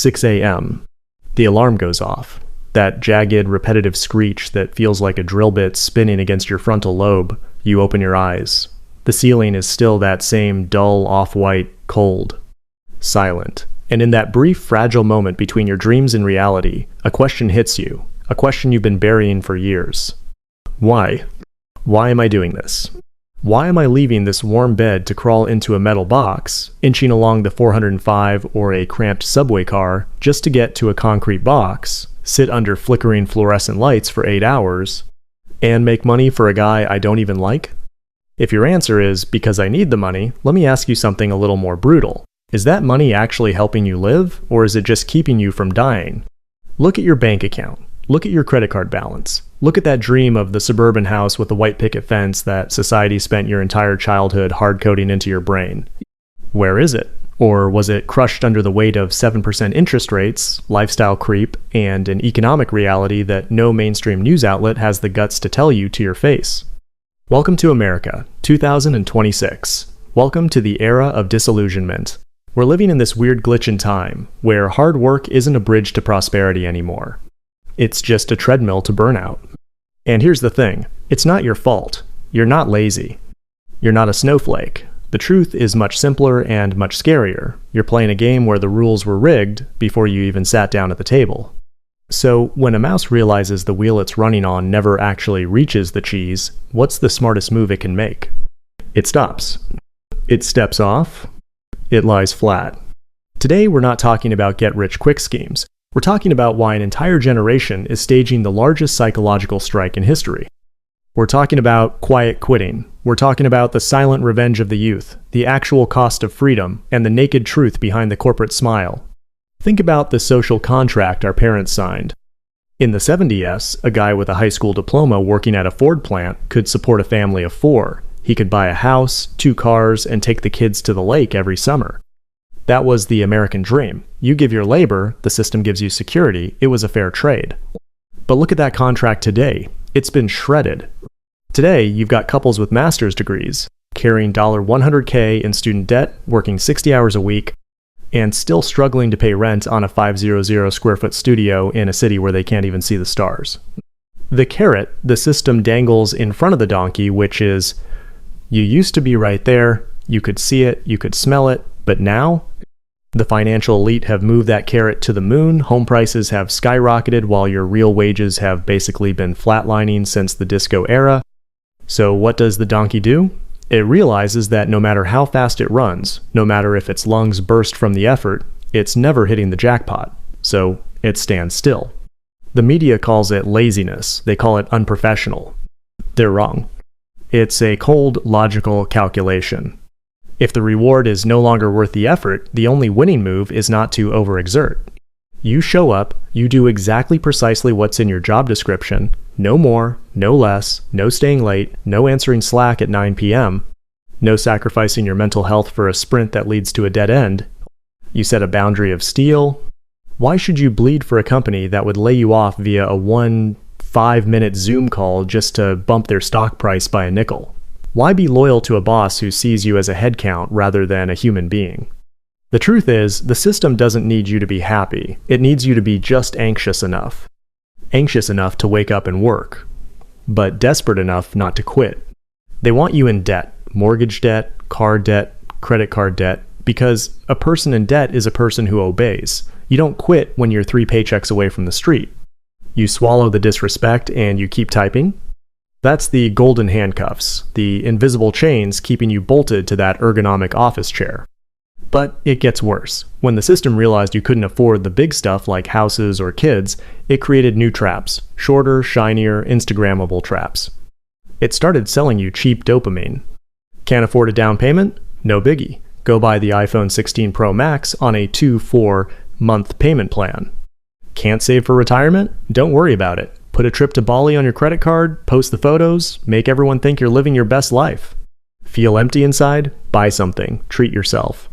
6 a.m. The alarm goes off. That jagged, repetitive screech that feels like a drill bit spinning against your frontal lobe. You open your eyes. The ceiling is still that same dull, off-white, cold, silent. And in that brief, fragile moment between your dreams and reality, a question hits you. A question you've been burying for years. Why? Why am I doing this? Why am I leaving this warm bed to crawl into a metal box, inching along the 405 or a cramped subway car just to get to a concrete box, sit under flickering fluorescent lights for 8 hours, and make money for a guy I don't even like? If your answer is, because I need the money, let me ask you something a little more brutal. Is that money actually helping you live, or is it just keeping you from dying? Look at your bank account. Look at your credit card balance. Look at that dream of the suburban house with the white picket fence that society spent your entire childhood hard-coding into your brain. Where is it? Or was it crushed under the weight of 7% interest rates, lifestyle creep, and an economic reality that no mainstream news outlet has the guts to tell you to your face? Welcome to America, 2026. Welcome to the era of disillusionment. We're living in this weird glitch in time, where hard work isn't a bridge to prosperity anymore. It's just a treadmill to burnout. And here's the thing, it's not your fault. You're not lazy. You're not a snowflake. The truth is much simpler and much scarier. You're playing a game where the rules were rigged before you even sat down at the table. So when a mouse realizes the wheel it's running on never actually reaches the cheese, what's the smartest move it can make? It stops. It steps off. It lies flat. Today we're not talking about get-rich-quick schemes. We're talking about why an entire generation is staging the largest psychological strike in history. We're talking about quiet quitting. We're talking about the silent revenge of the youth, the actual cost of freedom, and the naked truth behind the corporate smile. Think about the social contract our parents signed. In the 70s, a guy with a high school diploma working at a Ford plant could support a family of 4. He could buy a house, 2 cars, and take the kids to the lake every summer. That was the American dream. You give your labor, the system gives you security. It was a fair trade. But look at that contract today. It's been shredded. Today, you've got couples with master's degrees, carrying $100K in student debt, working 60 hours a week, and still struggling to pay rent on a 500 square foot studio in a city where they can't even see the stars. The carrot the system dangles in front of the donkey, which is, you used to be right there, you could see it, you could smell it, but now? The financial elite have moved that carrot to the moon, home prices have skyrocketed while your real wages have basically been flatlining since the disco era. So what does the donkey do? It realizes that no matter how fast it runs, no matter if its lungs burst from the effort, it's never hitting the jackpot, so it stands still. The media calls it laziness, they call it unprofessional. They're wrong. It's a cold, logical calculation. If the reward is no longer worth the effort, the only winning move is not to overexert. You show up, you do exactly precisely what's in your job description, no more, no less, no staying late, no answering Slack at 9 p.m., no sacrificing your mental health for a sprint that leads to a dead end. You set a boundary of steel. Why should you bleed for a company that would lay you off via a 5-minute Zoom call just to bump their stock price by a nickel? Why be loyal to a boss who sees you as a headcount rather than a human being? The truth is, the system doesn't need you to be happy. It needs you to be just anxious enough. Anxious enough to wake up and work, but desperate enough not to quit. They want you in debt, mortgage debt, car debt, credit card debt, because a person in debt is a person who obeys. You don't quit when you're 3 paychecks away from the street. You swallow the disrespect and you keep typing. That's the golden handcuffs, the invisible chains keeping you bolted to that ergonomic office chair. But it gets worse. When the system realized you couldn't afford the big stuff like houses or kids, it created new traps, shorter, shinier, Instagrammable traps. It started selling you cheap dopamine. Can't afford a down payment? No biggie. Go buy the iPhone 16 Pro Max on a 2-4 month payment plan. Can't save for retirement? Don't worry about it. Put a trip to Bali on your credit card, post the photos, make everyone think you're living your best life. Feel empty inside? Buy something. Treat yourself.